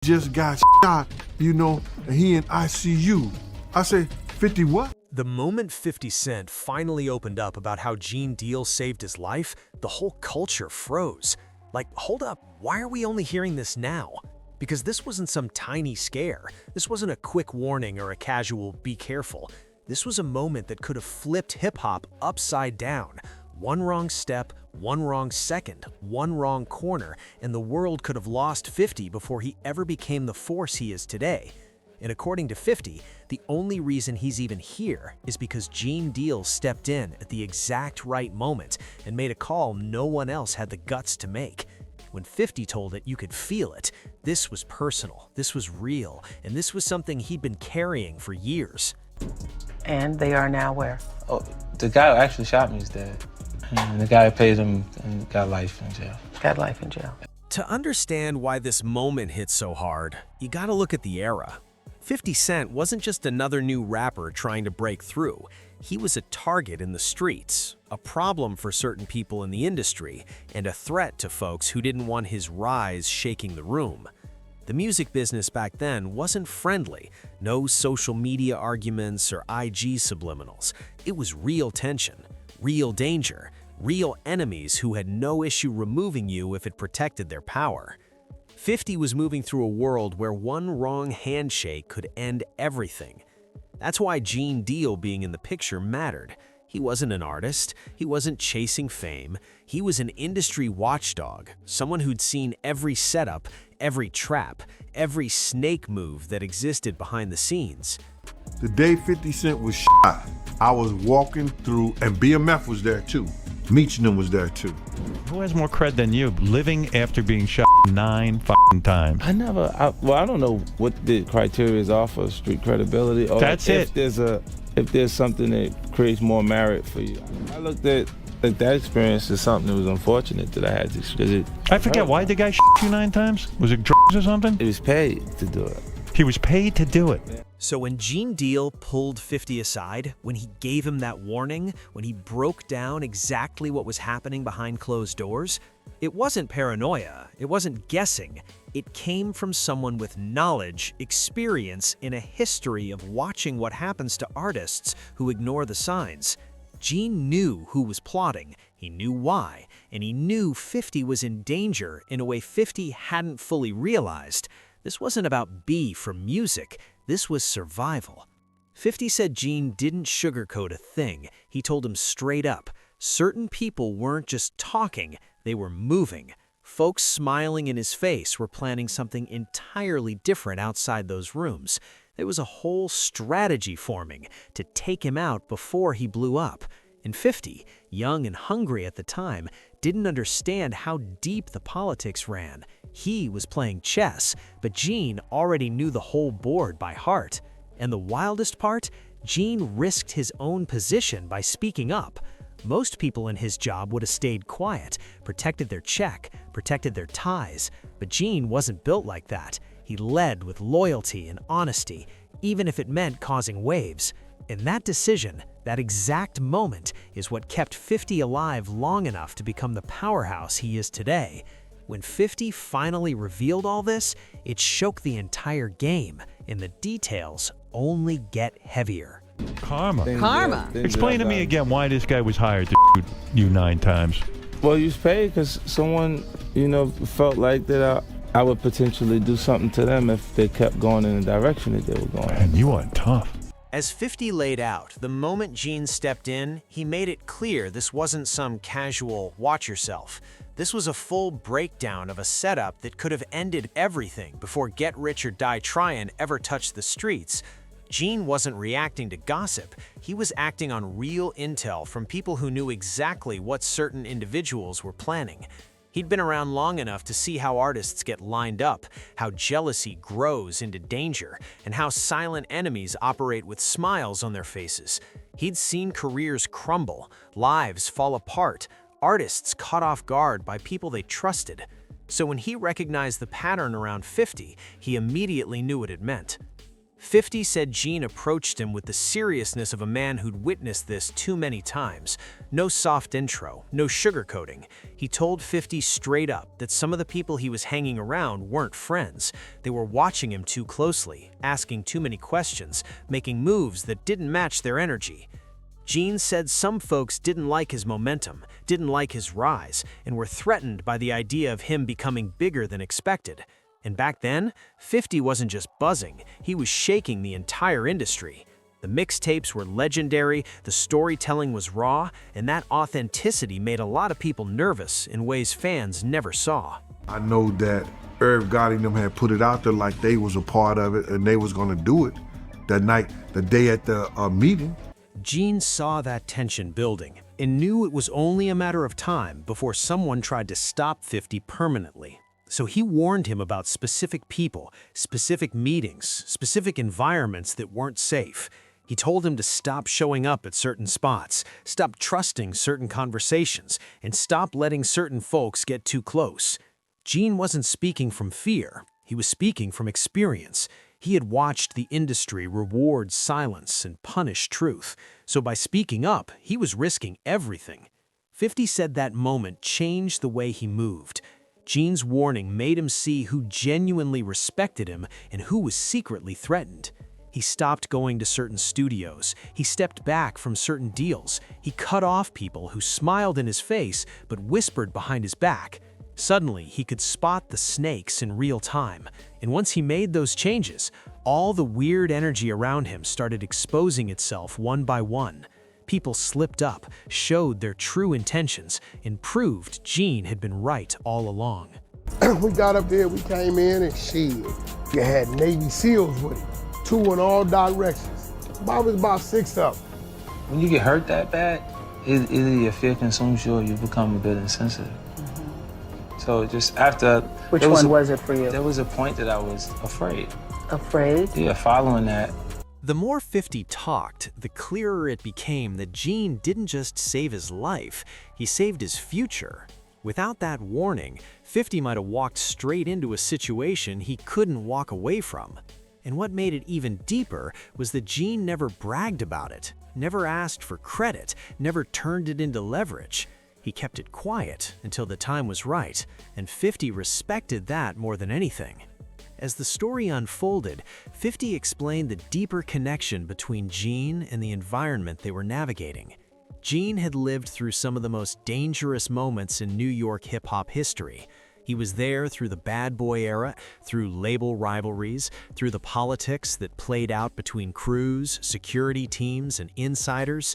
just got shot, you know, and he in ICU. I say, 50 what? The moment 50 Cent finally opened up about how Gene Deal saved his life, the whole culture froze. Like, hold up, why are we only hearing this now? Because this wasn't some tiny scare. This wasn't a quick warning or a casual be careful. This was a moment that could have flipped hip-hop upside down. One wrong step, one wrong second, one wrong corner, and the world could have lost 50 before he ever became the force he is today. And according to 50, the only reason he's even here is because Gene Deal stepped in at the exact right moment and made a call no one else had the guts to make. When 50 told it, you could feel it. This was personal, this was real, and this was something he'd been carrying for years. And they are now where? Oh, the guy who actually shot me is dead. And the guy who paid him got life in jail. Got life in jail. To understand why this moment hit so hard, you gotta look at the era. 50 Cent wasn't just another new rapper trying to break through. He was a target in the streets, a problem for certain people in the industry, and a threat to folks who didn't want his rise shaking the room. The music business back then wasn't friendly. No social media arguments or IG subliminals. It was real tension, real danger, real enemies who had no issue removing you if it protected their power. 50 was moving through a world where one wrong handshake could end everything. That's why Gene Deal being in the picture mattered. He wasn't an artist, he wasn't chasing fame, he was an industry watchdog, someone who'd seen every setup, every trap, every snake move that existed behind the scenes. The day 50 Cent was shot, I was walking through, and BMF was there too. Meechnam was there too. Who has more cred than you, living after being shot 9 times? I don't know what the criteria are for street credibility. Or That's if it. If there's something that creates more merit for you. I looked at that experience as something that was unfortunate that I had to experience. I forget, why the guy shot you 9 times? Was it drugs or something? It was paid to do it. He was paid to do it. So when Gene Deal pulled 50 aside, when he gave him that warning, when he broke down exactly what was happening behind closed doors, it wasn't paranoia, it wasn't guessing. It came from someone with knowledge, experience, and a history of watching what happens to artists who ignore the signs. Gene knew who was plotting, he knew why, and he knew 50 was in danger in a way 50 hadn't fully realized. This wasn't about beef from music, this was survival. 50 said Gene didn't sugarcoat a thing. He told him straight up, certain people weren't just talking, they were moving. Folks smiling in his face were planning something entirely different outside those rooms. There was a whole strategy forming to take him out before he blew up. And 50, young and hungry at the time, didn't understand how deep the politics ran. He was playing chess, but Gene already knew the whole board by heart. And the wildest part, Gene risked his own position by speaking up. Most people in his job would have stayed quiet, protected their check, protected their ties, but Gene wasn't built like that. He led with loyalty and honesty, even if it meant causing waves. And that decision, that exact moment, is what kept 50 alive long enough to become the powerhouse he is today. When 50 finally revealed all this, it shook the entire game, and the details only get heavier. Karma. Explain to me again why this guy was hired to shoot you 9 times. Well, you was paid because someone, felt like that I would potentially do something to them if they kept going in the direction that they were going. And you are tough. As 50 laid out, the moment Gene stepped in, he made it clear this wasn't some casual watch yourself. This was a full breakdown of a setup that could have ended everything before Get Rich or Die Tryin' ever touched the streets. Gene wasn't reacting to gossip, he was acting on real intel from people who knew exactly what certain individuals were planning. He'd been around long enough to see how artists get lined up, how jealousy grows into danger, and how silent enemies operate with smiles on their faces. He'd seen careers crumble, lives fall apart, artists caught off guard by people they trusted. So when he recognized the pattern around 50, he immediately knew what it meant. 50 said Gene approached him with the seriousness of a man who'd witnessed this too many times. No soft intro, no sugarcoating. He told 50 straight up that some of the people he was hanging around weren't friends. They were watching him too closely, asking too many questions, making moves that didn't match their energy. Gene said some folks didn't like his momentum, didn't like his rise, and were threatened by the idea of him becoming bigger than expected. And back then, 50 wasn't just buzzing, he was shaking the entire industry. The mixtapes were legendary, the storytelling was raw, and that authenticity made a lot of people nervous in ways fans never saw. I know that Irv Gotti and them had put it out there like they was a part of it and they was gonna do it that night, the day at the meeting. Gene saw that tension building and knew it was only a matter of time before someone tried to stop 50 permanently. So he warned him about specific people, specific meetings, specific environments that weren't safe. He told him to stop showing up at certain spots, stop trusting certain conversations, and stop letting certain folks get too close. Gene wasn't speaking from fear, he was speaking from experience. He had watched the industry reward silence and punish truth, so by speaking up, he was risking everything. 50 said that moment changed the way he moved. Gene's warning made him see who genuinely respected him and who was secretly threatened. He stopped going to certain studios, he stepped back from certain deals, he cut off people who smiled in his face but whispered behind his back. Suddenly, he could spot the snakes in real time, and once he made those changes, all the weird energy around him started exposing itself one by one. People slipped up, showed their true intentions, and proved Gene had been right all along. We got up there, we came in and shit. You had Navy SEALs with him, 2 in all directions. About was about 6 of them. When you get hurt that bad, either your fear consumes you or you become a bit insensitive. So just after... Which one was it for you? There was a point that I was afraid. Afraid? Yeah, following that. The more 50 talked, the clearer it became that Gene didn't just save his life, he saved his future. Without that warning, 50 might have walked straight into a situation he couldn't walk away from. And what made it even deeper was that Gene never bragged about it, never asked for credit, never turned it into leverage. He kept it quiet until the time was right, and 50 respected that more than anything. As the story unfolded, 50 explained the deeper connection between Gene and the environment they were navigating. Gene had lived through some of the most dangerous moments in New York hip-hop history. He was there through the bad boy era, through label rivalries, through the politics that played out between crews, security teams, and insiders.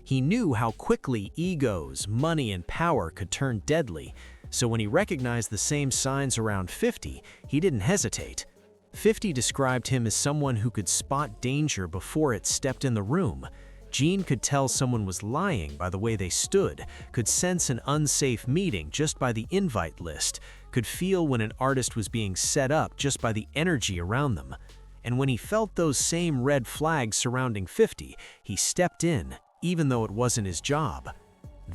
He knew how quickly egos, money, and power could turn deadly. So when he recognized the same signs around 50, he didn't hesitate. 50 described him as someone who could spot danger before it stepped in the room. Gene could tell someone was lying by the way they stood, could sense an unsafe meeting just by the invite list, could feel when an artist was being set up just by the energy around them. And when he felt those same red flags surrounding 50, he stepped in, even though it wasn't his job.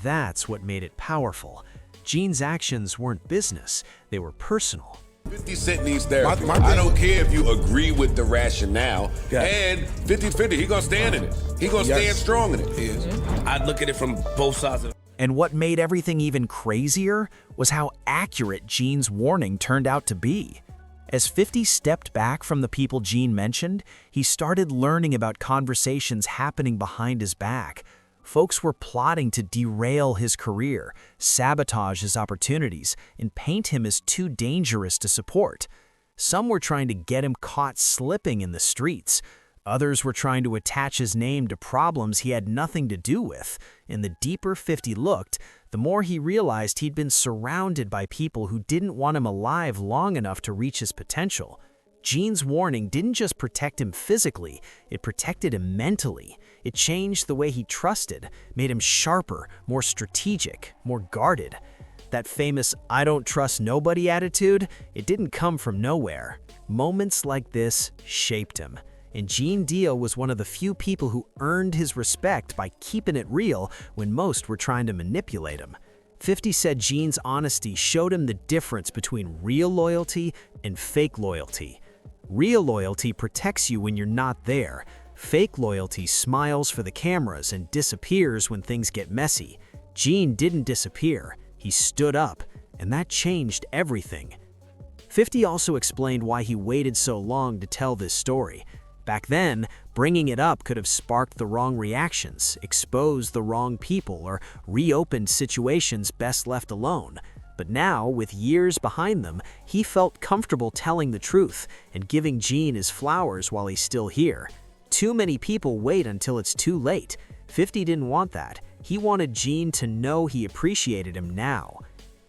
That's what made it powerful. Gene's actions weren't business, they were personal. 50 Cent needs therapy. I don't care if you agree with the rationale. And 50-50, he gonna stand in it. He gonna stand strong in it. I look at it from both sides of it. And what made everything even crazier was how accurate Gene's warning turned out to be. As 50 stepped back from the people Gene mentioned, he started learning about conversations happening behind his back. Folks were plotting to derail his career, sabotage his opportunities, and paint him as too dangerous to support. Some were trying to get him caught slipping in the streets. Others were trying to attach his name to problems he had nothing to do with. And the deeper 50 looked, the more he realized he'd been surrounded by people who didn't want him alive long enough to reach his potential. Gene's warning didn't just protect him physically, it protected him mentally. It changed the way he trusted, made him sharper, more strategic, more guarded. That famous "I don't trust nobody" attitude, it didn't come from nowhere. Moments like this shaped him. And Gene Deal was one of the few people who earned his respect by keeping it real when most were trying to manipulate him. 50 said Gene's honesty showed him the difference between real loyalty and fake loyalty. Real loyalty protects you when you're not there. Fake loyalty smiles for the cameras and disappears when things get messy. Gene didn't disappear. He stood up, and that changed everything. 50 also explained why he waited so long to tell this story. Back then, bringing it up could have sparked the wrong reactions, exposed the wrong people, or reopened situations best left alone. But now, with years behind them, he felt comfortable telling the truth and giving Gene his flowers while he's still here. Too many people wait until it's too late. 50 didn't want that. He wanted Gene to know he appreciated him now.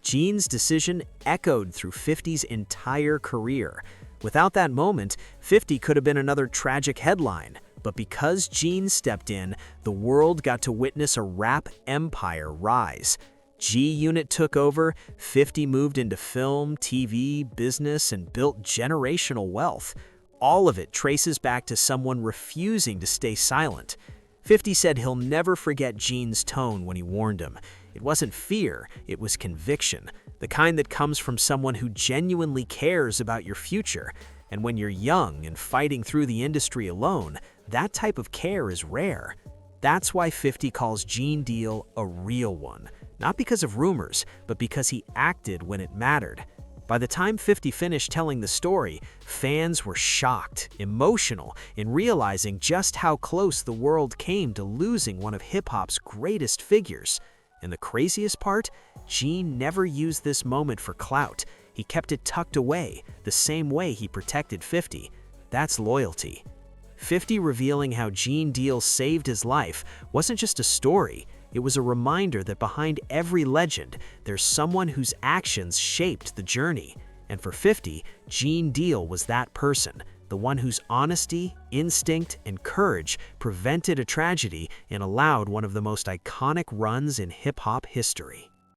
Gene's decision echoed through 50's entire career. Without that moment, 50 could have been another tragic headline. But because Gene stepped in, the world got to witness a rap empire rise. G-Unit took over, 50 moved into film, TV, business, and built generational wealth. All of it traces back to someone refusing to stay silent. 50 said he'll never forget Gene's tone when he warned him. It wasn't fear, it was conviction, the kind that comes from someone who genuinely cares about your future. And when you're young and fighting through the industry alone, that type of care is rare. That's why 50 calls Gene Deal a real one. Not because of rumors, but because he acted when it mattered. By the time 50 finished telling the story, fans were shocked, emotional, in realizing just how close the world came to losing one of hip-hop's greatest figures. And the craziest part? Gene never used this moment for clout. He kept it tucked away, the same way he protected 50. That's loyalty. 50 revealing how Gene Deal saved his life wasn't just a story. It was a reminder that behind every legend, there's someone whose actions shaped the journey. And for 50, Gene Deal was that person, the one whose honesty, instinct, and courage prevented a tragedy and allowed one of the most iconic runs in hip-hop history.